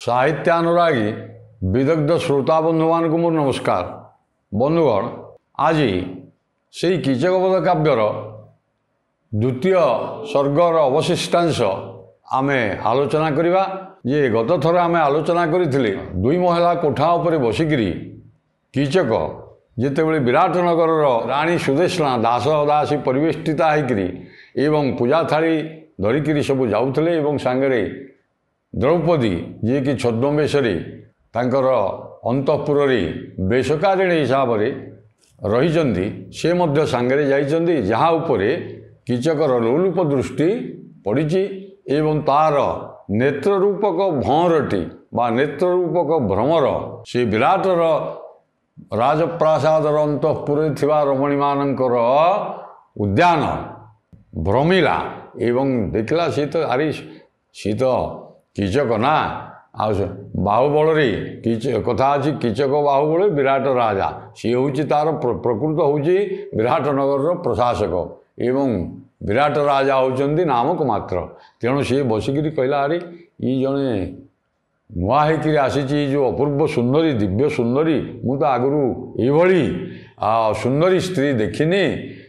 साहित्यानुरागी विदग्ध श्रोता बंधु मान को मोर नमस्कार। बंधुगण आज से कीचकवध काव्यर द्वितीय सर्गर अवशिष्टांश आमे आलोचना करिबा। ये गत थर आमे आलोचना करिथिले दुई महिला कोठा उपरे बसिकिरी कीचक जेतेबेले विराटनगर राणी सुदेशना दास दासी परिवेष्टिता होइकिरी एवं पूजा थाली धरिकिरी सब जाउथले एवं सांगरे द्रौपदी जी कि छद्मवेशरे तांकर अंतपुर बेशकारिणी हिसाब से रही से मध्य सांगरे जाइछन्ति, जहाँ उपरे कीचकर लोलुप दृष्टि पड़ी एवं तार नेत्ररूपक भंवरटी बा नेत्ररूपक भ्रमर से विराटर राजप्रासादर अंतपुर थिबा रमणी मानकर उद्यान भ्रमिला एवं देखला सी तो आरी सी तो कीचक ना आ बाहुबल कथा अच्छी कीचक बाहुबल विराट राजा सी हूँ तार प्रकृत हूँ विराटनगर प्रशासक एवं विराट राजा होती नामक मात्र। तेणु सी बसिकी कहला अरे ये जड़े नुआई आसी जो अपूर्व सुंदरी दिव्य सुंदरी मु तो आगु ये सुंदरी स्त्री देखिनी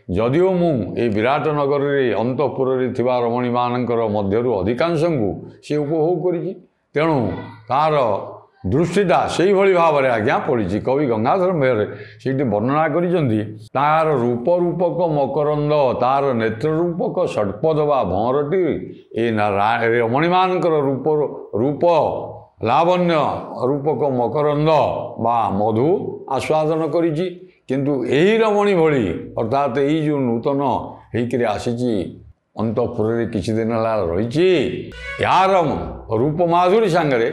जदिओ मु विराटनगर अंतपुर रमणी मानकर मध्यरु अधिकांश को सी उपभोग करी तेणु तार दृष्टिटा से भाव में आज्ञा पड़ी। कवि गंगाधर मेहर से वर्णना करिसेंति तार रूप रूपक मकरंद तार नेत्र रूपक षटपद बा भंवरटी ए रमणी मानकर रूप लावण्य रूपक मकरंद बा मधु आस्वादन करिछि। किंतु यही रमणी भली अर्थात यही जो नूतन होकर आसी अंतपुर किसी दिन रही यार रूप माधुरी सांगरे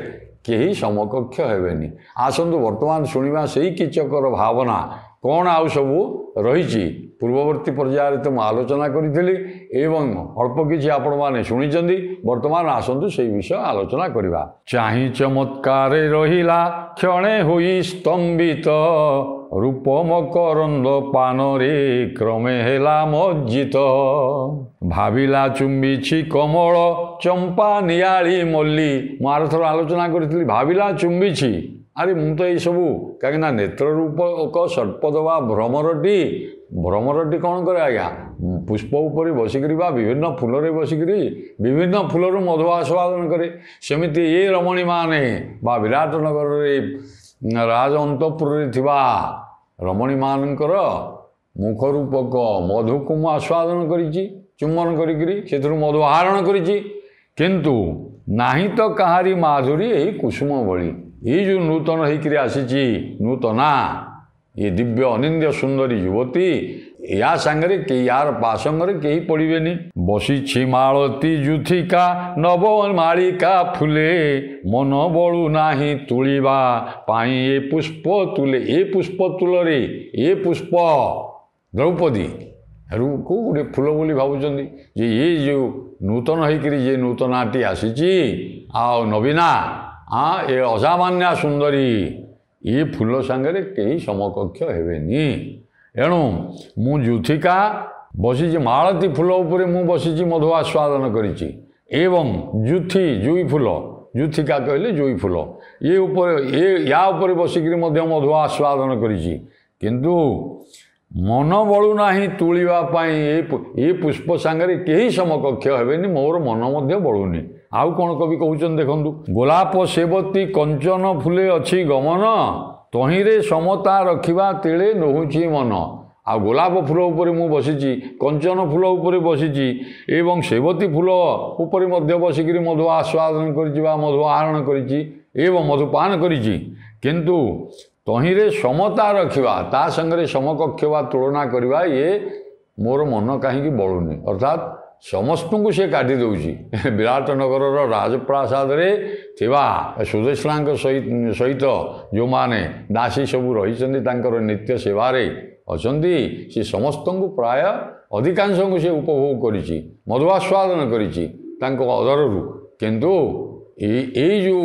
कहीं समकक्ष हेबेनी। आसतु वर्तमान शुणा से कीचकर भावना कौन आउ सब रही पूर्ववर्ती पर्यायर तो आलोचना करी एवं अल्प किसी आपण मैंने शुणी वर्तमान आसतु से विषय आलोचना करवा। चाहि चमत्कार रहिला क्षणे होई स्तंभित रूप मकरंद पानरे क्रमे हेला मज्जित भाविला चुंबीछि कमल चंपा नियाली मल्ली। मु आर थर आलोचना करी भाविला चुंबीछि अरे मु तो ये सबू कहीं नेत्र रूपक षटपद बा भ्रमरटी भ्रमरटी कौन करे आज्ञा पुष्प उपर बसिकी बा विभिन्न फूल बसिकी विभिन्न फूलर मधु आस्वादन करे। सेमिति ये रमणी माने बा विराटनगर राज अंतपुर थिबा रमणी मानकर मुख रूपक मधु को मु आस्वादन करी चुम्बन करी मधु आहरण करी किंतु नाही तो कहारी माधुरी यही कुसुम भली ये जो नूतन होकर आसी नूतना ये दिव्य अनिंद्य सुंदरी युवती या सांगरे के यार पासंगरे कहीं पड़ेनि। बसी मालती जुथिका नव मालिका फुले मन बड़ू नाही तुलिबा पाई ए पुष्प तुले ए पुष्प तुलरे ए पुष्प द्रौपदी को गोटे फूल बोली भावुं ये जो नूतन होकर ये नूतनाटी आसी नवीना हाँ ये असामान्य सुंदरी ये फूल सांगरे कहीं समकक्ष हेबेनी। एणु मु जुथिका बसी मालती फूल उपरे मु बसी मधु आस्वादन करी एवं जुथी जुई फूल जुथिका कहले जुई फूल ये ऊपर ये या ऊपर बसिकी मधु आस्वादन करी किंतु मन बड़ू नाही तुलिबा पाई ये पुष्प सांगरे कहीं समकक्ष हेबेनी मोर मन मध्य बड़ूनी। आउ कौन कवि कहउछन देखंतु गोलाप सेवती कंचन फूले अच्छी गमन तहिरे समता रखिबा तिले नहुछि मन। आ गोलाप फूल उपर मु बसिची कंचन फूल उपर बसिची एवं सेवती फूल उपर मध्य बसिकी मधु आस्वादन करिछि बा मधु आहरण करिछि एवं मधुपान करिछि किंतु तहिरे समता रखिबा ता संगरे समकक्ष बा तुलना करवा ये मोर मन कहीं बड़ूनी। अर्थात समस्त को सी काटी दूची विराटनगर राजप्रासाद थिबा सुदेशना सहित जो माने दासी सबू रही नित्य सेवारे अछंती सी समस्त को प्राय अधिकांश को सी उपभोग करिछि मधु आस्वादन करिछि अधरु किंतु ये जो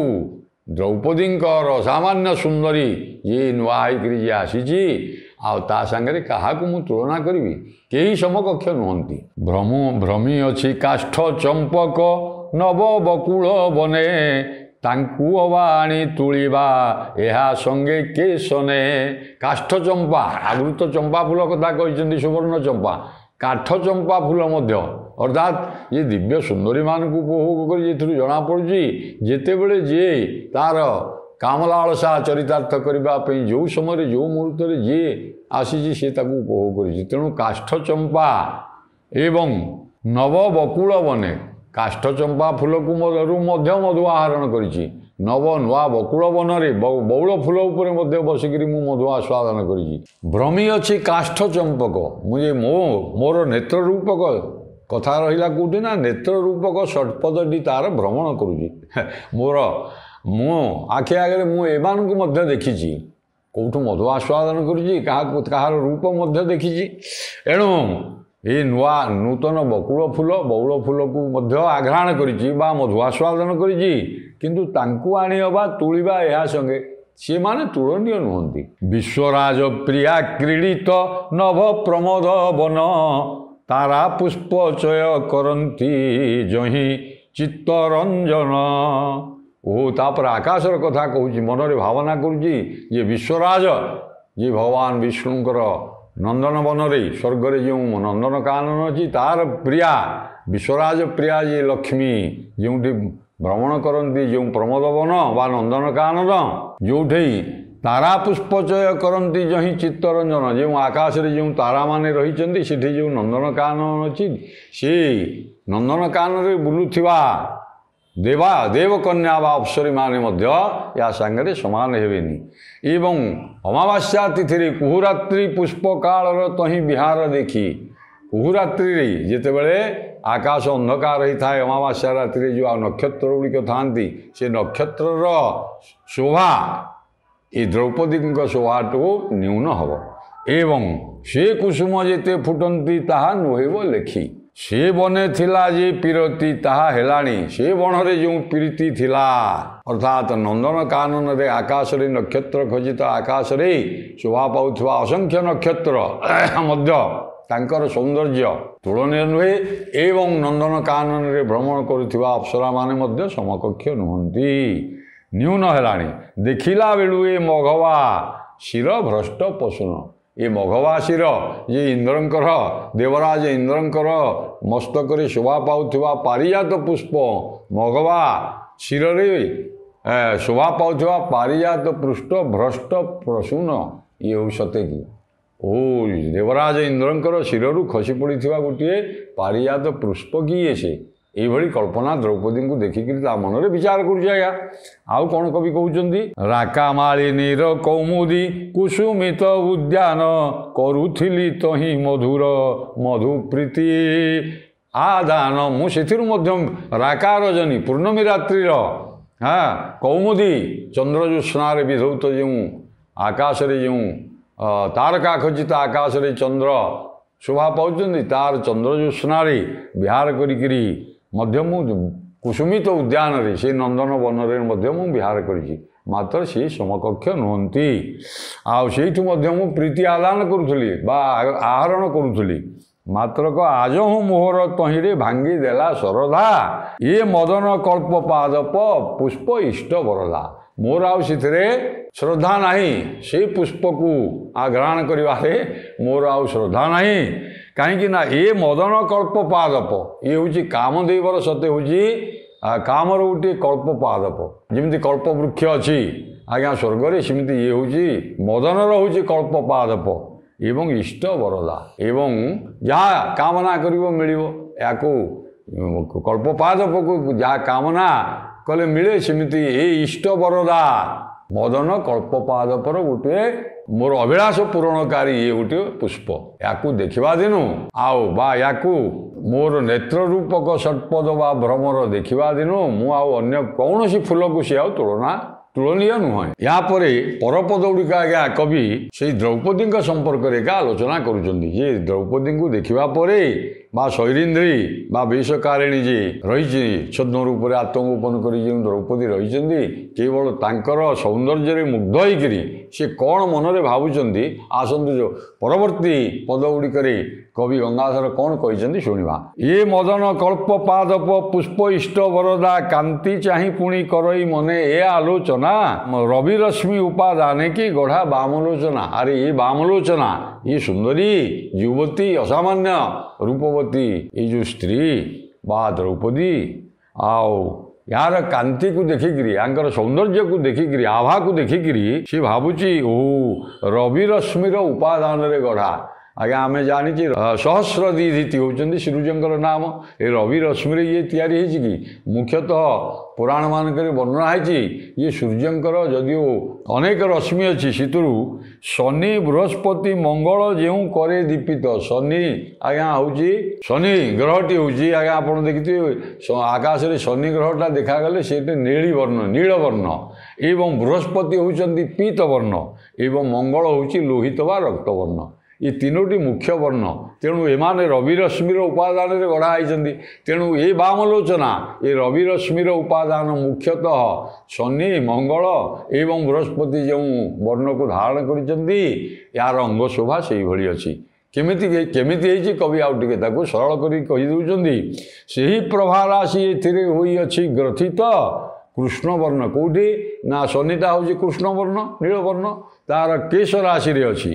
द्रौपदी असामान्य सुंदरी ये नुआई जे आसी ता सांगरे क्या मु तुलना करी कई समकक्ष नुहति। भ्रमी अच्छी काष्ठ चंपक नव बकुल बने ତାଙ୍କୁ ଅବା ଆଣି ତୁଳିବା ଏହା ସଙ୍ଗେ କେ ସନେ। କାଷ୍ଠ ଚମ୍ପା, ଆଗରୁ ତ ଚମ୍ପା ଫୁଲ କଥା କହିଛନ୍ତି, ସୁବର୍ଣ୍ଣ ଚମ୍ପା, କାଠ ଚମ୍ପା ଫୁଲ ମଧ୍ୟ, ଅର୍ଥାତ୍ ଏ ଦିବ୍ୟ ସୁନ୍ଦରୀମାନଙ୍କୁ ଉପଭୋଗ କରି ଏଥିରୁ ଜଣାପଡ଼ୁଛି ଯେତେବେଳେ ଯିଏ ତାର କାମଲାଳସା ଚରିତାର୍ଥ କରିବା ପାଇଁ ଯେଉଁ ସମୟରେ ଯେଉଁ ମୁହୂର୍ତ୍ତରେ ଯିଏ ଆସିଛି ସେ ତାକୁ ଉପଭୋଗ କରିଛି। ତେଣୁ କାଷ୍ଠ ଚମ୍ପା ଏବଂ ନବ ବକୁଳ ବନେ, କାଷ୍ଠ ଚମ୍ପା ଫୁଲକୁ ମଧ୍ୟ ମଧୁ ଆହରଣ କରିଛି। ନବ ନୂଆ ବକୁଳ ବନରେ ବଉଳ ଫୁଲ ଉପରେ ମଧ୍ୟ ବସିକିରି ମୁଁ ମଧୁ ଆସ୍ୱାଦନ କରିଛି। ଭ୍ରମି ଅଛି କାଷ୍ଠ ଚମ୍ପକ, ମୁଁ ଯେ ମୋର ନେତ୍ର ରୂପକ କଥା ରହିଲା କେଉଁଠି ନା, ନେତ୍ର ରୂପକ ଷଟ୍ପଦଟି ତାର ଭ୍ରମଣ କରୁଛି। ମୁଁ ଆଖି ଆଗରେ ମୁଁ ଏମାନଙ୍କୁ ମଧ୍ୟ ଦେଖିଛି, କେଉଁଠୁ ମଧୁ ଆସ୍ୱାଦନ କରୁଛି, କାହାର ରୂପ ମଧ୍ୟ ଦେଖିଛି। ଏଣୁ ଏ ନୂତନ ବକୁଳ ଫୁଲ ବଉଳ ଫୁଲକୁ ମଧ୍ୟ ଆଘ୍ରାଣ କରିଛି ବା ମଧୁ ଆସ୍ୱାଦନ କରିଛି, କିନ୍ତୁ ତାଙ୍କୁ ଆଣିବା ତୁଳିବା ଏହା ସଙ୍ଗେ ସେମାନେ ତୁଳନୀୟ ନୁହନ୍ତି। ବିଶ୍ୱରାଜ ପ୍ରିୟା କ୍ରୀଡ଼ିତ ନଭ ପ୍ରମୋଦ ବନ, ତାରା ପୁଷ୍ପ ଚୟ କରନ୍ତି ଯହିଁ ଚିତ୍ତରଞ୍ଜନ। ତାପରେ ଆକାଶର କଥା କହୁଛି, ମନରେ ଭାବନା କରୁଛି ଯେ ବିଶ୍ୱରାଜ ଯିଏ ଭଗବାନ ବିଷ୍ଣୁଙ୍କର ନନ୍ଦନବନରେ ସ୍ୱର୍ଗରେ ଯେଉଁ ନନ୍ଦନକାନନ ଅଛି ତାର ପ୍ରିୟା, ବିଶ୍ୱରାଜ ପ୍ରିୟା ଯିଏ ଲକ୍ଷ୍ମୀ ଯେଉଁଠି ଭ୍ରମଣ କରନ୍ତି, ଯେଉଁ ପ୍ରମୋଦବନ ବା ନନ୍ଦନକାନନ ଯେଉଁଠି ତାରା ପୁଷ୍ପଚୟ କରନ୍ତି ଯହିଁ ଚିତ୍ତରଞ୍ଜନ, ଯେଉଁ ଆକାଶରେ ଯେଉଁ ତାରାମାନେ ରହିଛନ୍ତି ସେଠି ଯେଉଁ ନନ୍ଦନକାନନ ଅଛି, ସେଇ ନନ୍ଦନକାନନରେ ବୁଲୁଥିବା ଦେବକନ୍ୟା ବା ଅପ୍ସରୀମାନେ ମଧ୍ୟ ଏହା ସାଙ୍ଗରେ ସମାନ ହେବେନି। ଏବଂ ଅମାବାସ୍ୟା ତିଥିରେ କୁହୁରାତ୍ରି ପୁଷ୍ପକାଳର ତହିଁ ବିହାର ଦେଖି, କୁହୁରାତ୍ରିରେ ଯେତେବେଳେ ଆକାଶ ଅନ୍ଧକାର ହୋଇଥାଏ, ଅମାବାସ୍ୟା ରାତିରେ ଯେଉଁ ନକ୍ଷତ୍ର ଗୁଡ଼ିକ ଥାଆନ୍ତି, ସେ ନକ୍ଷତ୍ରର ଶୋଭା ଏ ଦ୍ରୌପଦୀଙ୍କ ଶୋଭାଠୁ ନ୍ୟୁନ ହେବ। ଏବଂ ସେ କୁସୁମ ଯେତେ ଫୁଟନ୍ତି ତାହା ନୁହେବ ଲେଖି, ସେ ବନେ ଥିଲା ଯେ ପିରତି ତାହା ହେଲାଣି। ସେ ବଣରେ ଯେଉଁ ପ୍ରୀତି ଥିଲା, ଅର୍ଥାତ୍ ନନ୍ଦନକାନନରେ ଆକାଶରେ ନକ୍ଷତ୍ର ଖଚିତ ଆକାଶରେ ଶୋଭା ପାଉଥିବା ଅସଂଖ୍ୟ ନକ୍ଷତ୍ର ମଧ୍ୟ ତାଙ୍କର ସୌନ୍ଦର୍ଯ୍ୟ ତୁଳନୀୟ ନୁହେଁ। ଏବଂ ନନ୍ଦନକାନନରେ ଭ୍ରମଣ କରୁଥିବା ଅପ୍ସରାମାନେ ମଧ୍ୟ ସମକକ୍ଷ ନୁହନ୍ତି, ନ୍ୟୁନ ହେଲାଣି। ଦେଖିଲା ବେଳୁ ଏ ମଘବା ଶିର ଭ୍ରଷ୍ଟ ପଶୁନ, ଏ ମଘବା ଶିର ଯେ ଇନ୍ଦ୍ରଙ୍କର, ଦେବରାଜ ଇନ୍ଦ୍ରଙ୍କର ମସ୍ତକରେ ଶୋଭା ପାଉଥିବା ପାରିଜାତ ପୁଷ୍ପ, ମଘବା ଶିରରେ ଶୋଭା ପାଉଥିବା ପାରିଜାତ ପୃଷ୍ଠ ଭ୍ରଷ୍ଟ ପ୍ରସୂନ, ଇଏ ହେଉ ସତେ କି ଦେବରାଜ ଇନ୍ଦ୍ରଙ୍କର ଶିରରୁ ଖସି ପଡ଼ିଥିବା ଗୋଟିଏ ପାରିଜାତ ପୁଷ୍ପ କିଏ ସେ? এইভাবে কল্পনা দ্রৌপদীଙ୍କୁ ଦେଖିକିରି ତା ମନରେ ବିଚାର କରୁଛି। ଆଜ୍ଞା ଆଉ କ'ଣ କବି କହୁଛନ୍ତି? ରାକାମାଳିନୀର କୌମୁଦୀ କୁସୁମିତ ଉଦ୍ୟାନ, କରୁଥିଲି ତହିଁ ମଧୁର ମଧୁ ପ୍ରୀତି ଆଦାନ। ମୁଁ ସେଥିରୁ ମଧ୍ୟ ରାକା ରଜନୀ ପୂର୍ଣ୍ଣମୀ ରାତ୍ରିର କୌମୁଦୀ ଚନ୍ଦ୍ରଜ୍ୟୋତ୍ସ୍ନାରେ ବିଧୌତ ଯେଉଁ ଆକାଶରେ ଯେଉଁ ତାରକା ଖଚିତ ଆକାଶରେ ଚନ୍ଦ୍ର ଶୋଭା ପାଉଛନ୍ତି, ତାର ଚନ୍ଦ୍ରଜ୍ୟୋତ୍ସ୍ନାରେ ବିହାର କରିକିରି ମଧ୍ୟ ମୁଁ କୁସୁମିତ ଉଦ୍ୟାନରେ ସେ ନନ୍ଦନ ବନରେ ମଧ୍ୟ ମୁଁ ବିହାର କରିଛି, ମାତ୍ର ସେ ସମକକ୍ଷ ନୁହନ୍ତି। ଆଉ ସେଇଠୁ ମଧ୍ୟ ମୁଁ ପ୍ରୀତି ଆଦାନ କରୁଥିଲି ବା ଆହରଣ କରୁଥିଲି, ମାତ୍ରକ ଆଜହୁ ମୋହର ତହିଁରେ ଭାଙ୍ଗି ଦେଲା ଶରଧା, ଏ ମଦନ କଳ୍ପ ପାଦପ ପୁଷ୍ପ ଇଷ୍ଟ ବରଦା। ମୋର ଆଉ ସେଥିରେ ଶ୍ରଦ୍ଧା ନାହିଁ, ସେ ପୁଷ୍ପକୁ ଆଘ୍ରାଣ କରିବାରେ ମୋର ଆଉ ଶ୍ରଦ୍ଧା ନାହିଁ। କାହିଁକି ନା ଏ ମଦନ କଳ୍ପ ପାଦପ, ଇଏ ହେଉଛି କାମଦେବର ସତେ ହେଉଛି କାମର ଗୋଟିଏ କଳ୍ପ ପାଦପ। ଯେମିତି କଳ୍ପ ବୃକ୍ଷ ଅଛି ଆଜ୍ଞା ସ୍ୱର୍ଗରେ, ସେମିତି ଇଏ ହେଉଛି ମଦନର ହେଉଛି କଳ୍ପ ପାଦପ ଏବଂ ଇଷ୍ଟ ବରଦା। ଏବଂ ଯାହା କାମନା କରିବ ମିଳିବ, ୟାକୁ କଳ୍ପ ପାଦପକୁ ଯାହା କାମନା କଲେ ମିଳେ, ସେମିତି ଏ ଇଷ୍ଟ ବରଦା ମଦନ କଳ୍ପ ପାଦପର ଗୋଟିଏ ମୋର ଅଭିଳାଷ ପୂରଣକାରୀ ଇଏ ଗୋଟିଏ ପୁଷ୍ପ। ୟାକୁ ଦେଖିବା ଦିନୁ ଆଉ ବା ୟାକୁ ମୋର ନେତ୍ର ରୂପକ ଷଟ୍ପଦ ବା ଭ୍ରମର ଦେଖିବା ଦିନୁ ମୁଁ ଆଉ ଅନ୍ୟ କୌଣସି ଫୁଲକୁ ସେ ଆଉ ତୁଳନୀୟ ନୁହେଁ। ଏହାପରେ ପରପଦ ଗୁଡ଼ିକ ଆଜ୍ଞା କବି ସେଇ ଦ୍ରୌପଦୀଙ୍କ ସମ୍ପର୍କରେ ଏକା ଆଲୋଚନା କରୁଛନ୍ତି ଯେ ଦ୍ରୌପଦୀଙ୍କୁ ଦେଖିବା ପରେ बा शैरींद्री बा वेशकारिणी जी रही छद्म रूप से आत्मगोपन कर द्रौपदी रही केवल तांकर सौंदर्य मुग्ध होकर सी कौन मनरे भावुंट आसतु जो परवर्ती पद गुड़िक कवि गंगाधर कौन कहते शुणा ये मदन कल्प पादप पुष्प इष्ट वरदा कांति चाही पुणी करई मने ए आलोचना रवि रश्मि उपादाने की गढ़ा बामलोचना अरे ये बामलोचना ये सुंदरी युवती असामान्य रूपवती ये जो स्त्री बा द्रौपदी आओ यार कांति को देखिकी यार सौंदर्य को देखिकी आभा को देखिकी सी भावुची ओ रवि रश्मिर उपादान रे गढ़ा आज्ञा आम जानी सहस्र दीधि होती सूर्यंकर नाम ये रवि रश्मि ये तैयारी कि मुख्यतः पुराण मानक वर्णना है ये सूर्यंकर जदिओ अनेक रश्मि अच्छी सीतु शनि बृहस्पति मंगल जो करे दीपित शनि आज्ञा हूँ शनि ग्रहटी हूँ आज्ञा आप देखिए आकाश में शनि ग्रहटा देखागले से नीली वर्ण नील वर्ण एवं बृहस्पति होती पीत वर्ण एवं मंगल हूँ लोहित व रक्तवर्ण ये तीनोटी मुख्य वर्ण तेणु एमाने रवि रश्मिर उपादान गढ़ाई तेणु ये बामलोचना ये रवि रश्मिर उपादान मुख्यतः शनि मंगल एवं बृहस्पति जो वर्ण को धारण कर यार अंग शोभा से ही अच्छी केमिति कवि आउ टे सरल करदे से ही प्रभा राशि ए ग्रथित कृष्ण वर्ण कौटी ना शनिटा हूँ कृष्ण वर्ण नील वर्ण तार केश राशि रे अच्छी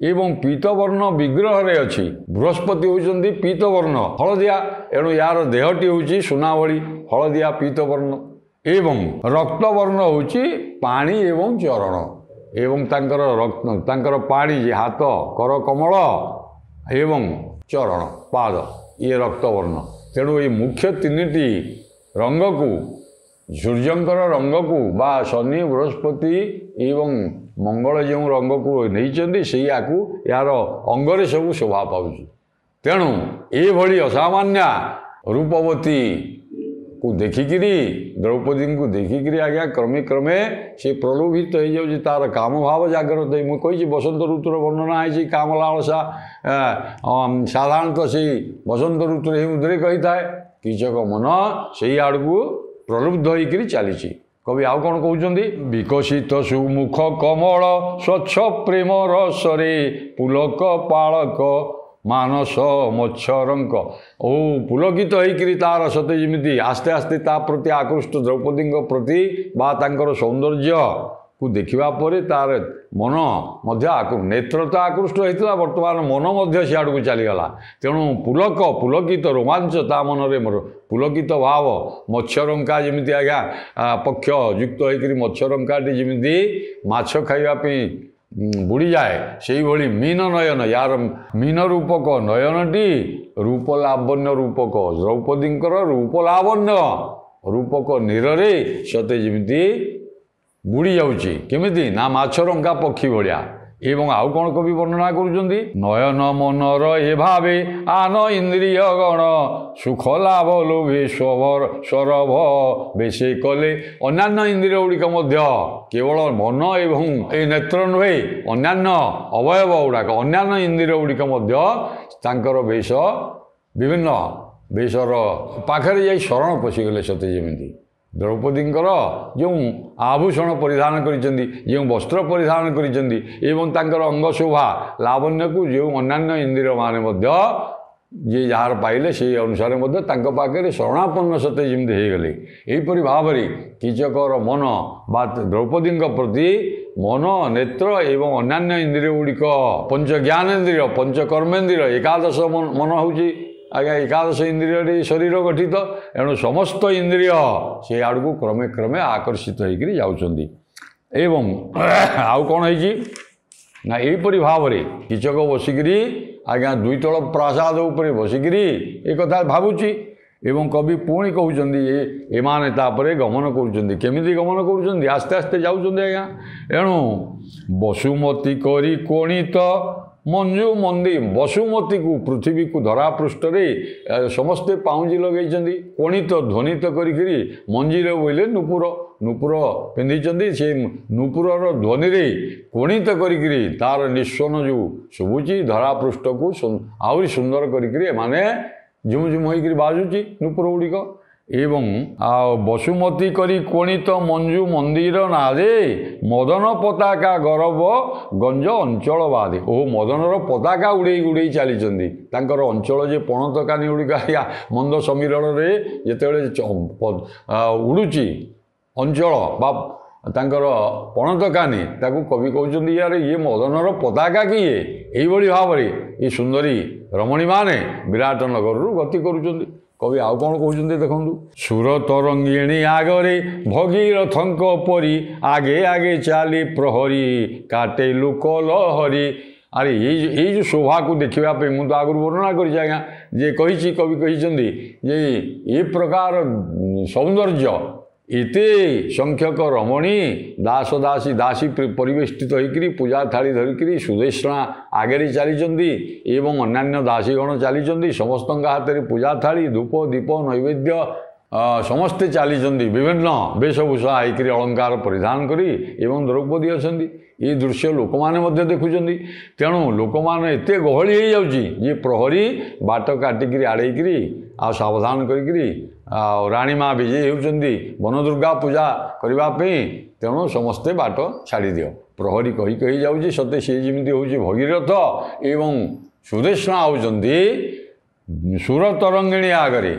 एवं पीतवर्ण विग्रह रे अच्छी बृहस्पति होती पीतवर्ण हलदिया एणु यार देहटी हूँ सुना भली हलदिया पीतवर्ण एवं रक्तवर्ण हूँ पानी एवं चरण एवं तांकर पानी हाथ कर कमल एवं चरण पाद ये रक्तवर्ण तेणु ये मुख्य तीनिटी रंग को सूर्यंकर रंग को बा शनि बृहस्पति एवं मंगल जो रंग को नहीं से यार अंगरे सब शोभा पाऊँ तेणु ये असामान्य रूपवती को देखिकी द्रौपदी को देखिकी आज्ञा क्रमे क्रमे से प्रलोभित हो जाऊँ तार काम भाव जागृत है मुझे बसंत ऋतुर वर्णना है काम लालसा साधारणतः से बसंत ऋतु ही उद्रेक होता है किचक मन से आड़ को प्रलुब्ध होकर चली कवि आउ कौन कहते विकसित सुमुख कमल स्वच्छ प्रेम रसरे पुलक पालक मानस मच्छरंक ओ पुलकित होकर तार सते जमी आस्ते आस्ते ता प्रति आकृष्ट द्रौपदी प्रति बा तांकर सौंदर्य को देखा तार मन नेत्र तो आकृष्ट होता बर्तमान मन सियाड़ को चलीगला तेणु पुलकित रोमांच ता मनरे पुलकित भाव मत्स्यरंका जमी आज्ञा पक्ष युक्त होकर मत्स्यरंकाटी जमी माछ खावाई बुड़ी जाए से भली मीन नयन यार मीन रूपक नयनटी रूपलावण्य रूपक द्रौपदी रूपलावण्य रूपक नीरे सते जमी बुड़ी जाऊँगी केमिति ना माछरंका पक्षी भाया एवं आउ कौन कवि वर्णना करुँच नयन मनर ए भावे आन इंद्रिय गण सुख लाभ लोभे स्वर सरभ बेसे कले अन्य इंद्रिय गुड़िक केवल मन एवं ये नेत्र नुहे अन्य अवयव गुड़ाक अन्य इंद्रिय गुड़िक वेश विभिन्न वेशर पाखे जा शरण पशिगले सते जमी द्रौपदी जो आभूषण परिधान कर वस्त्र परिधान कर अंग शोभा लावण्य को जो अन्य इंद्रिय मान जी जार पाइले से अनुसार पाखे शरणापन्न सते जमी होगले यहीपरि भाव में कीचकर मन बा द्रौपदी प्रति मन नेत्र एवं अन्य इंद्रिय गुड़िक पंच ज्ञानेन्द्रिय पंच कर्मेन्द्रिय एकादश मन हूँ आज्ञा एकादश इंद्रिय शरीर गठित एणु समस्त इंद्रिय से आड़ को क्रमे क्रमे आकर्षित होकर जाऊँगी एवं आउ कौन ना यहीपरि भाव में कीचक बसिकी आज्ञा दुईतल प्रासाद उपर बसिकी एक कथा भावुची एवं कवि पुणी कहते एमाने तापरे गमन करुँच गमन करुँच आस्ते आस्ते जाऊँच आज्ञा एणु वसुमती करी कोणित मंजू मंदी बसुमती को पृथ्वी को धरा पृष्ठ समस्ते पाउंजी लगे कोणित ध्वनित करी मंजीर बोले नुपुर नुपुर पिंधि से नुपुर ध्वनि कोणित करी तार निस्वन जो शुभुची धरा पृष्ठ को आहरी सुंदर करी माने झुम झुम होकर बाजुची नुपुर गुड़िक एवं बसुमती करी कोणित मंजू मंदिर नादे मदन पताका गौरव गंज अंचल बादे ओ मदनर पताका उड़े उड़े चली अंचल जे पणतकानी गुड़िक मंद समीरण जिते उड़ुची अंचल बा तांकर पणतकानी ताकू कवि कहते यार ये मदनर पताका किए यही भाव ये सुंदरी रमणी माने विराट नगर गति करुँच कवि आउ कौन कहते देखु सुर तरंगिणी आगरे भगीरथंक परी आगे आगे चाली प्रहरी काटे लोक लहरी अरे ये जो शोभा को देखापी मुझे तो आगुरी वर्णना करी आज्ञा जे कही कवि कहते ये प्रकार सौंदर्य एते संख्यक रमणी दास दासी दासी परिवेष्टित होकर पूजा थाली धरिकी सुदेशना आगे चली एवं अन्यान्य दासीगण चली समस्त हाथ में पूजा थाली धूप दीप नैवेद्य समस्ते चली विभिन्न वेशभूषा होकर अलंकार परिधान करी एवं द्रौपदी अच्छा ये दृश्य लोक मैंने देखुं तेणु लोक मैंने एत गहली हो जाऊँगी प्रहरी बाट काटिक आड़ेकरी आ सावधान करी राणी माँ विजयी होती वन दुर्गा पूजा करने तेणु समस्ते बाट छाड़ी दियो प्रहरी कही कही जाऊँगी सत्य सी जमी हूँ भगीरथ एवं सुदेशना होती सुर तरंगिणी आगरे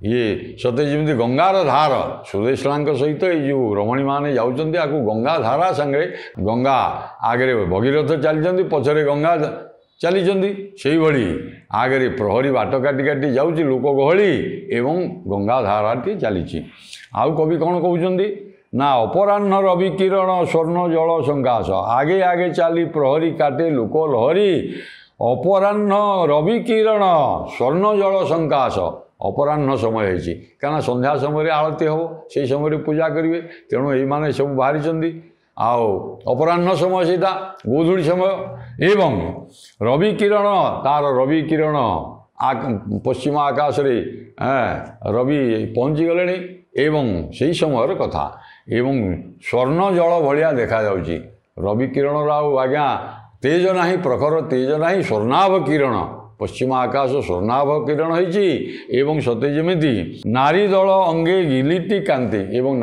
ये सत्य जमी गंगार धार सुदेशना सहित ये जो रमणी मैंने जाऊँच आपको गंगा धारा सांगे गंगा आगे भगीरथ चली पछरे गंगा चली से भली आगे प्रहरी बाट काटी काटी जाऊँच लोक गहली एवं गंगा धाराटी चली आउ कवि कौन कहते ना अपराह्न रवि किरण स्वर्ण जल संकाश आगे आगे चली प्रहरी काटे लोक लहरी अपराह्न रवि किरण स्वर्ण जल संकाश अपराह्न समय होती क्या संध्या समय आरती हम से समय पूजा करेंगे तेणु ये सब बाहरी आओ अपराह्न समय सीधा गोधूली समय एवं रवि किरण तार रवि किरण पश्चिम आकाश रे रवि पहुँची गले एवं से समय कथा एवं स्वर्ण जल भाया देखा जाउची रवि किरण आज्ञा तेज ना प्रखर तेज ना स्वर्णाभ किरण पश्चिम आकाश स्वर्णाभ किरण होती एवं सते जमी नारी दल अंगे गिलिटी कांति एवं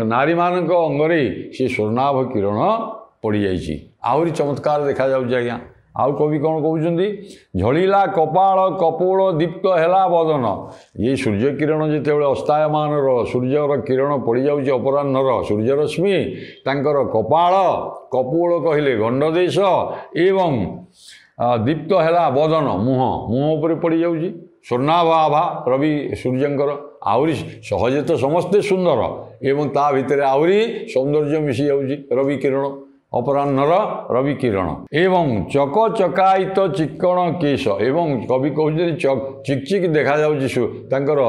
नारी मान अंगरे से स्वर्णाभ किरण पड़ जाइए आहरी चमत्कार देखा जाउची आज्ञा आउ कवि कौन कहते झलिला कपाल कपोल दीप्त है बदन ये सूर्य किरण जिते अस्तायमान सूर्यर किरण पड़ जाऊँच अपराह्नर सूर्य रश्मि तांकर कपाल कपोल कहले गंडदेश एवं दीप्त है बदन मुह मुह पर पड़ जाऊँच स्वर्णाभा आभा रवि सूर्यंकर आहरी सहजे तो समस्ते सुंदर एवं ता भितर आहरी सौंदर्य मिसी जाऊँच रवि किरण अपराह्नर रवि किरण एवं चक चकायित चिक्कण केश एवं कवि कहते चिकचिक देखा जाकर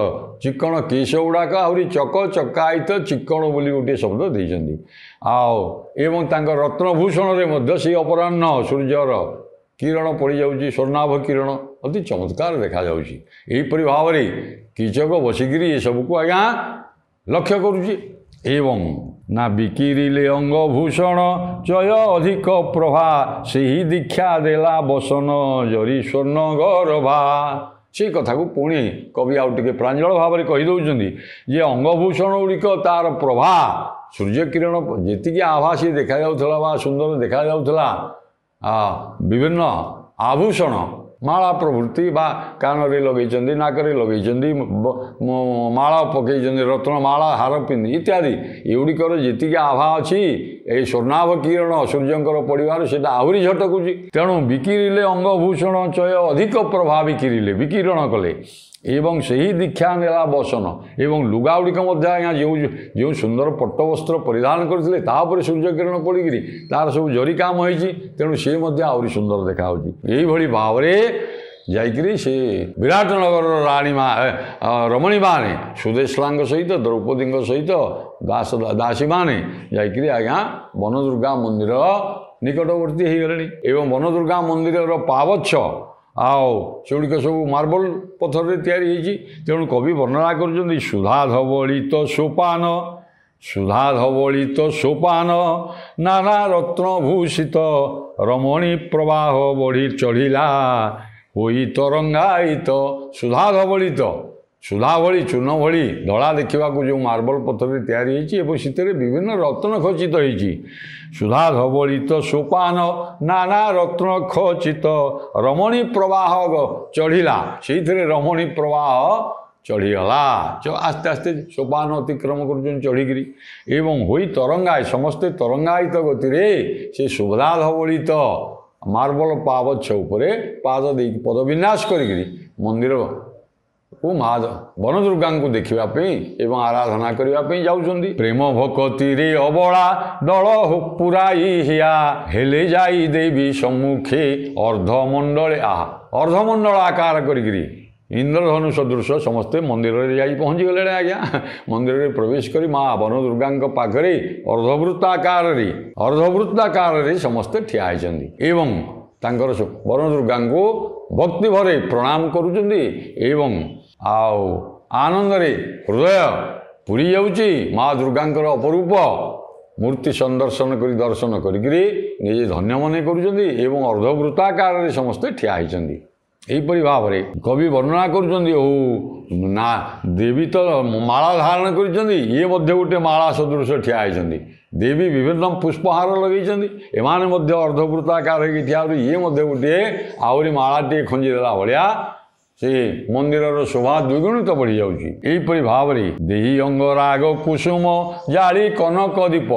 चिक्कण केश गुड़ाक आहरी चक चकायित चिक्कण बोली गोटे शब्द देते आओ एवं रत्नभूषण से अपराह्न सूर्यर किरण पड़ जाऊँच स्वर्णाभ किरण अति चमत्कार देखा जापरी भाव में कीचक बसिक ये सबको आज्ञा लक्ष्य करुच्ची एवं ना बिकिरिले अंगभूषण चय अधिक प्रभा से ही दीक्षा देला बसन जरी स्वर्ण गौरभा से कथा को पुणी कवि आउ टे प्रांजल भाव में कहीदे जे अंगभूषण गुड़िक तार प्रभा सूर्य किरण जी आभा सी देखा जाऊला सुंदर देखा जाऊला विभिन्न आभूषण माला प्रभृति बा कान रे लगे नाक लगे माला पकई रत्न माला हार पिंधि इत्यादि एगुड़िकर जी आभा अच्छी ये स्वर्णाभ किरण सूर्यंकर पड़वार से आहरी झटकुची तेणु बिकिरिले अंगभूषण चय अधिक प्रभा विकिरण कले एवं से ही दीक्षा नेला बसन एवं लुगा गुड़िक आज्ञा जो सुंदर पट्टवस्त्र परिधान करते सूर्य किरण पड़कर तार सब जरी काम होती तेणु सी आहरी सुंदर देखा यही भाव में ଯାଇକରି ସେ ବିରାଟନଗରର ରାଣୀ ରମଣୀ ମାନେ ସୁଦେଶ୍ଲାଙ୍କ ସହିତ ଦ୍ରୌପଦୀଙ୍କ ସହିତ ଦାସୀମାନେ ଯାଇକରି ଆଜ୍ଞା ବନଦୁର୍ଗା ମନ୍ଦିର ନିକଟବର୍ତ୍ତୀ ହେଇଗଲେଣି ଏବଂ ବନଦୁର୍ଗା ମନ୍ଦିରର ପାବଚ୍ଛ ଆଉ ସେଗୁଡ଼ିକ ସବୁ ମାର୍ବଲ ପଥରରେ ତିଆରି ହେଇଛି। ତେଣୁ କବି ବର୍ଣ୍ଣନା କରୁଛନ୍ତି ସୁଧା ଧବଳିତ ସୋପାନ ନାନା ରତ୍ନଭୂଷିତ ରମଣୀ ପ୍ରବାହ ବଢ଼ି ଚଢ଼ିଲା ହୋଇ ତରଙ୍ଗାୟିତ। ସୁଧା ଧବଳିତ ସୁଧା ଭଳି ଚୂନ ଭଳି ଧଳା ଦେଖିବାକୁ ଯେଉଁ ମାର୍ବଲ ପଥରରେ ତିଆରି ହେଇଛି ଏବଂ ସେଥିରେ ବିଭିନ୍ନ ରତ୍ନ ଖଚିତ ହେଇଛି। ସୁଧା ଧବଳିତ ସୋପାନ ନାନା ରତ୍ନ ଖଚିତ ରମଣୀ ପ୍ରବାହ ଚଢ଼ିଲା, ସେଇଥିରେ ରମଣୀ ପ୍ରବାହ ଚଢ଼ିଗଲା। ଆସ୍ତେ ଆସ୍ତେ ସୋପାନ ଅତିକ୍ରମ କରୁଛନ୍ତି ଚଢ଼ିକିରି ଏବଂ ହୋଇ ତରଙ୍ଗାୟ ସମସ୍ତେ ତରଙ୍ଗାୟିତ ଗତିରେ ସେ ସୁଧା ଧବଳିତ ମାର୍ବଲ ପାବଚ୍ଛ ଉପରେ ପାଦ ଦେଇକି ପଦବିନ୍ୟାସ କରିକିରି ମନ୍ଦିରକୁ ବନଦୁର୍ଗାଙ୍କୁ ଦେଖିବା ପାଇଁ ଏବଂ ଆରାଧନା କରିବା ପାଇଁ ଯାଉଛନ୍ତି। ପ୍ରେମ ଭକତିରେ ଅବଳା ଦଳ ପୁରାଇ ହିଆ ହେଲେ ଯାଇ ଦେବୀ ସମ୍ମୁଖେ ଅର୍ଦ୍ଧମଣ୍ଡଳେ ଅର୍ଦ୍ଧମଣ୍ଡଳ ଆକାର କରିକିରି ଇନ୍ଦ୍ରଧନୁ ସଦୃଶ ସମସ୍ତେ ମନ୍ଦିରରେ ଯାଇ ପହଞ୍ଚିଗଲେଣି ଆଜ୍ଞା। ମନ୍ଦିରରେ ପ୍ରବେଶ କରି ମା ବନଦୁର୍ଗାଙ୍କ ପାଖରେ ଅର୍ଦ୍ଧବୃତ୍ତାକାରରେ ସମସ୍ତେ ଠିଆ ହେଇଛନ୍ତି ଏବଂ ତାଙ୍କର ବନଦୁର୍ଗାଙ୍କୁ ଭକ୍ତି ଭରେ ପ୍ରଣାମ କରୁଛନ୍ତି ଏବଂ ଆଉ ଆନନ୍ଦରେ ହୃଦୟ ପୁରି ଯାଉଛି। ମା ଦୁର୍ଗାଙ୍କର ଅପରୂପ ମୂର୍ତ୍ତି ଦର୍ଶନ କରିକିରି ନିଜେ ଧନ୍ୟ ମନେ କରୁଛନ୍ତି ଏବଂ ଅର୍ଦ୍ଧବୃତ୍ତାକାରରେ ସମସ୍ତେ ଠିଆ ହେଇଛନ୍ତି। ଏହିପରି ଭାବରେ କବି ବର୍ଣ୍ଣନା କରୁଛନ୍ତି। ନା ଦେବୀ ତ ମାଳା ଧାରଣ କରିଛନ୍ତି, ଇଏ ମଧ୍ୟ ଗୋଟେ ମାଳା ସଦୃଶ ଠିଆ ହେଇଛନ୍ତି। ଦେବୀ ବିଭିନ୍ନ ପୁଷ୍ପହାର ଲଗେଇଛନ୍ତି, ଏମାନେ ମଧ୍ୟ ଅର୍ଦ୍ଧବୃତ୍ତାକାର ହେଇକି ଠିଆ ହେଉଛନ୍ତି। ଇଏ ମଧ୍ୟ ଗୋଟିଏ ଆହୁରି ମାଳାଟିଏ ଖଞ୍ଜିଦେଲା ଭଳିଆ ସେ ମନ୍ଦିରର ଶୋଭା ଦ୍ୱିଗୁଣିତ ବଢ଼ିଯାଉଛି। ଏହିପରି ଭାବରେ ଦେହି ଅଙ୍ଗରାଗ କୁସୁମ ଜାଳି କନକ ଦୀପ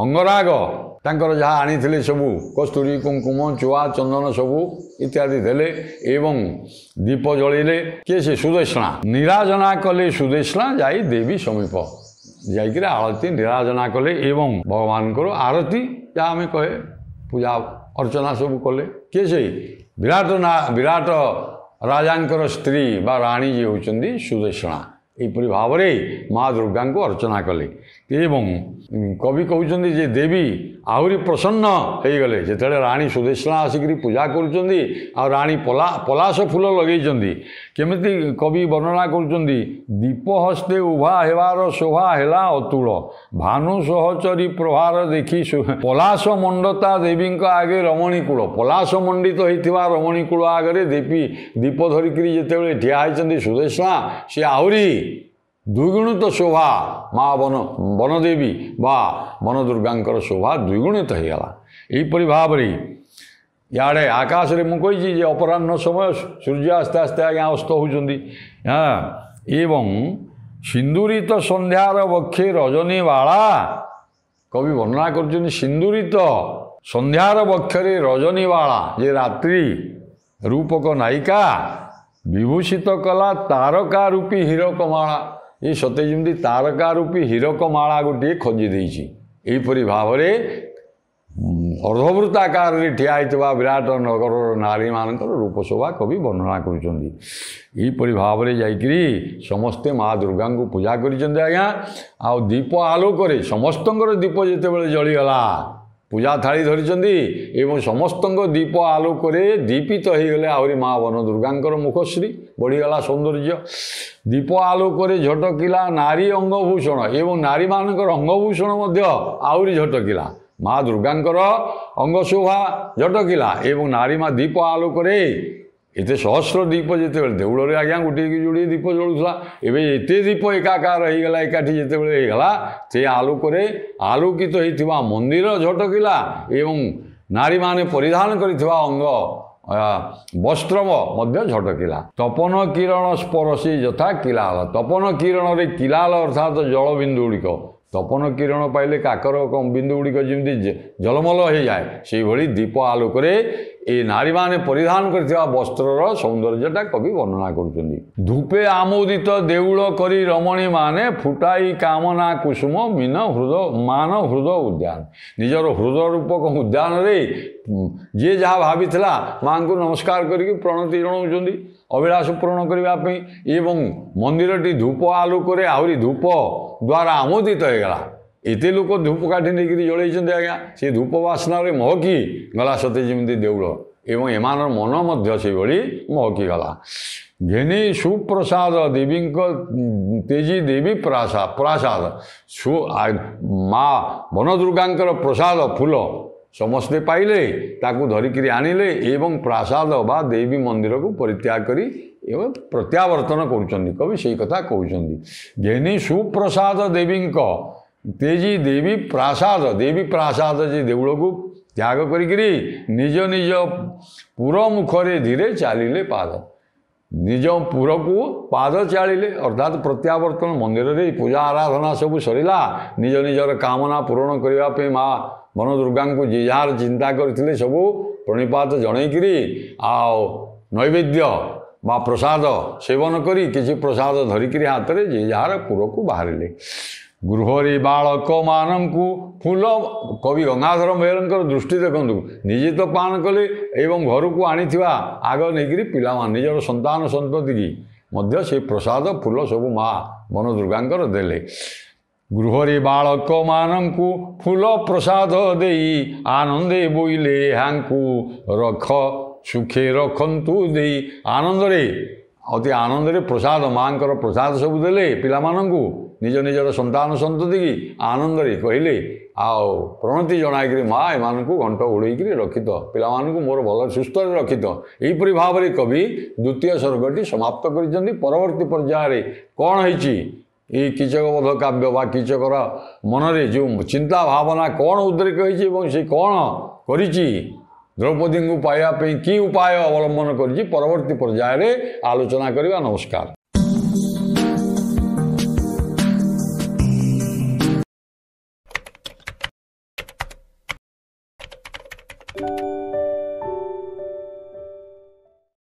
ଅଙ୍ଗରାଗ ତାଙ୍କର ଯାହା ଆଣିଥିଲେ ସବୁ କସ୍ତୁରୀ କୁଙ୍କୁମ ଚୁଆ ଚନ୍ଦନ ସବୁ ଇତ୍ୟାଦି ଦେଲେ ଏବଂ ଦୀପ ଜଳିଲେ। କିଏ ସେ ସୁଦେଷ୍ଣା ନିରାଜନା କଲେ ସୁଦେଷ୍ଣା ଯାଇ ଦେବୀ ସମୀପ ଯାଇକରି ଆଳତୀ ନିରାଜନା କଲେ ଏବଂ ଭଗବାନଙ୍କର ଆରତୀ ଯାହା ଆମେ କହେ ପୂଜା ଅର୍ଚ୍ଚନା ସବୁ କଲେ। କିଏ ସେ ବିରାଟ ରାଜାଙ୍କର ସ୍ତ୍ରୀ ବା ରାଣୀ ଯିଏ ହେଉଛନ୍ତି ସୁଦେଷ୍ଣା। ଏହିପରି ଭାବରେ ମା ଦୁର୍ଗାଙ୍କୁ ଅର୍ଚ୍ଚନା କଲେ ଏବଂ କବି କହୁଛନ୍ତି ଯେ ଦେବୀ ଆହୁରି ପ୍ରସନ୍ନ ହେଇଗଲେ ଯେତେବେଳେ ରାଣୀ ସୁଦେଷ୍ଣା ଆସିକରି ପୂଜା କରୁଛନ୍ତି ଆଉ ରାଣୀ ପଲାଶ ଫୁଲ ଲଗେଇଛନ୍ତି। କେମିତି କବି ବର୍ଣ୍ଣନା କରୁଛନ୍ତି ଦୀପ ହସ୍ତେ ଉଭା ହେବାର ଶୋଭା ହେଲା ଅତୁଳ ଭାନୁ ସହଚରୀ ପ୍ରଭାର ଦେଖି ପଲାଶ ମଣ୍ଡତା ଦେବୀଙ୍କ ଆଗେ ରମଣୀ କୂଳ ପଲାଶ ମଣ୍ଡିତ ହେଇଥିବା ରମଣୀ କୂଳ ଆଗରେ ଦୀପ ଧରିକିରି ଯେତେବେଳେ ଠିଆ ହେଇଛନ୍ତି ସୁଦେଷ୍ଣା ସେ ଆହୁରି ଦ୍ୱିଗୁଣିତ ଶୋଭା ମା ବନଦେବୀ ବା ବନଦୁର୍ଗାଙ୍କର ଶୋଭା ଦ୍ୱିଗୁଣିତ ହେଇଗଲା। ଏହିପରି ଭାବରେ ଇଆଡ଼େ ଆକାଶରେ ମୁଁ କହିଛି ଯେ ଅପରାହ୍ନ ସମୟ ସୂର୍ଯ୍ୟ ଆସ୍ତେ ଆସ୍ତେ ଆଜ୍ଞା ଅସ୍ତ ହେଉଛନ୍ତି ଏବଂ ସିନ୍ଦୁରିତ ସନ୍ଧ୍ୟାର ବକ୍ଷେ ରଜନୀ ବାଳା କବି ବର୍ଣ୍ଣନା କରୁଛନ୍ତି ସିନ୍ଦୁରିତ ସନ୍ଧ୍ୟାର ବକ୍ଷରେ ରଜନୀ ବାଳା ଯେ ରାତ୍ରି ରୂପକ ନାୟିକା ବିଭୂଷିତ କଲା ତାରକା ରୂପୀ ହୀରକମାଳା ଏ ସତେ ଯେମିତି ତାରକା ରୂପୀ ହୀରକମାଳା ଗୋଟିଏ ଖଞ୍ଜି ଦେଇଛି। ଏହିପରି ଭାବରେ ଅର୍ଦ୍ଧବୃତ୍ତାକାରରେ ଠିଆ ହେଇଥିବା ବିରାଟ ନଗରର ନାରୀମାନଙ୍କର ରୂପଶୋଭା କବି ବର୍ଣ୍ଣନା କରୁଛନ୍ତି। ଏହିପରି ଭାବରେ ଯାଇକରି ସମସ୍ତେ ମା ଦୁର୍ଗାଙ୍କୁ ପୂଜା କରିଛନ୍ତି ଆଜ୍ଞା। ଆଉ ଦୀପ ଆଲୋକରେ ସମସ୍ତଙ୍କର ଦୀପ ଯେତେବେଳେ ଜଳିଗଲା ପୂଜା ଥାଳି ଧରିଛନ୍ତି ଏବଂ ସମସ୍ତଙ୍କ ଦୀପ ଆଲୋକରେ ଦୀପିତ ହେଇଗଲେ ଆହୁରି ମା ବନଦୁର୍ଗାଙ୍କର ମୁଖଶ୍ରୀ ବଢ଼ିଗଲା ସୌନ୍ଦର୍ଯ୍ୟ। ଦୀପ ଆଲୋକରେ ଝଟକିଲା ନାରୀ ଅଙ୍ଗଭୂଷଣ ଏବଂ ନାରୀମାନଙ୍କର ଅଙ୍ଗଭୂଷଣ ମଧ୍ୟ ଆହୁରି ଝଟକିଲା। ମା ଦୁର୍ଗାଙ୍କର ଅଙ୍ଗଶୋଭା ଝଟକିଲା ଏବଂ ଦୀପ ଆଲୋକରେ ଏତେ ସହସ୍ର ଦୀପ ଯେତେବେଳେ ଦେଉଳରେ ଆଜ୍ଞା ଗୋଟିଏ କି ଯୋଡ଼ିଏ ଦୀପ ଜଳୁଥିଲା ଏବେ ଏତେ ଦୀପ ଏକାକାର ହେଇଗଲା ଏକାଠି ଯେତେବେଳେ ହେଇଗଲା ସେ ଆଲୋକରେ ଆଲୋକିତ ହେଇଥିବା ମନ୍ଦିର ଝଟକିଲା ଏବଂ ନାରୀମାନେ ପରିଧାନ କରିଥିବା ବସ୍ତ୍ର ମଧ୍ୟ ଝଟକିଲା। ତପନ କିରଣ ସ୍ପରଶୀ ଯଥା କିଲାଲ ତପନ କିରଣରେ କିଲାଲ ଅର୍ଥାତ୍ ଜଳବିନ୍ଦୁ ଗୁଡ଼ିକ ତପନ କିରଣ ପାଇଲେ କାକର ବିନ୍ଦୁ ଗୁଡ଼ିକ ଯେମିତି ଜଳମଲ ହେଇଯାଏ ସେଇଭଳି ଦୀପ ଆଲୋକରେ ए नारी माने परिधान करथिबा वस्त्रर सौंदर्यटा कवि वर्णना करुछन्ति। धूपे आमोदित देउल करी रमणी माने फुटाई कामना कुसुम मीन मान हृदय उद्यान। निजर हृदय रूपक उद्यान रे जे जहाँ भाविथिला मां को नमस्कार करके प्रणति जणाउछन्ति अभिलाष पूर्ण करने एवं मंदिरटी धूप आलोक आहरी धूप द्वारा आमोदित होगला। एते लोक धूप काठी नहीं जलैछन्ति आज्ञा से धूप बास्ना महकी गला सते जमी देउल एवं एमान मन से महकी गला। घेनी सुप्रसाद देवी तेजी देवी प्रसाद सु माँ वन दुर्गा प्रसाद फूल समस्ते पाइले ताकू धरिकी आनिले एवं प्रासाद बा देवी मंदिर को परित्याग करी एवं प्रत्यावर्तन करुछन्ति। कवि से कथा कहउछन्ति घेनी सुप्रसाद देवी तेजी देवी प्रासाद जे देउल को त्याग करी निज निज पुर मुखरे धीरे चलिले पाद निज पुर को पाद चलिले अर्थात प्रत्यावर्तन मंदिर रे पूजा आराधना सब सरिला निज निजर कामना पूरण करने माँ मन दुर्गा को जे जार चिंता करथिले सबू प्रणिपात जनईकरी आओ नैवेद्य बा प्रसाद सेवन करी किसी प्रसाद धरिकी हाथ में जे जार पुर को बाहरिले। गृहरी बालक मानू फूल कवि गंगाधर मेहर दृष्टि देखु निजे तो पान कले एवं घर को आनी आग नहीं पिला निजर संतान संतति की मध्य से प्रसाद फूल सब माँ मन दुर्गा देले। गृहरी बालक मानू फूल प्रसाद दे आनंदे बोइले हांकू रख सुखे रखंतु दे आनंदरे अति आनंदरे प्रसाद माँ प्रसाद सब देले पिला निज निजर संतान संतति की आनंद कहले आओ प्रणति जनाई माँ एम को घंट उड़ेकी रखित पिला मोर भल सुस्थ रखित यहीपरि भाव में कवि द्वितीय सर्गटी समाप्त कर परवर्ती पर्याय कौन है कीचकबोध काव्य बा कीचकर मनरे जो चिंता भावना कौन उद्रेक होती कौन करिछि द्रौपदी को पाइबापी कि उपाय अवलंबन कर परवर्ती पर्याय आलोचना करवा। नमस्कार।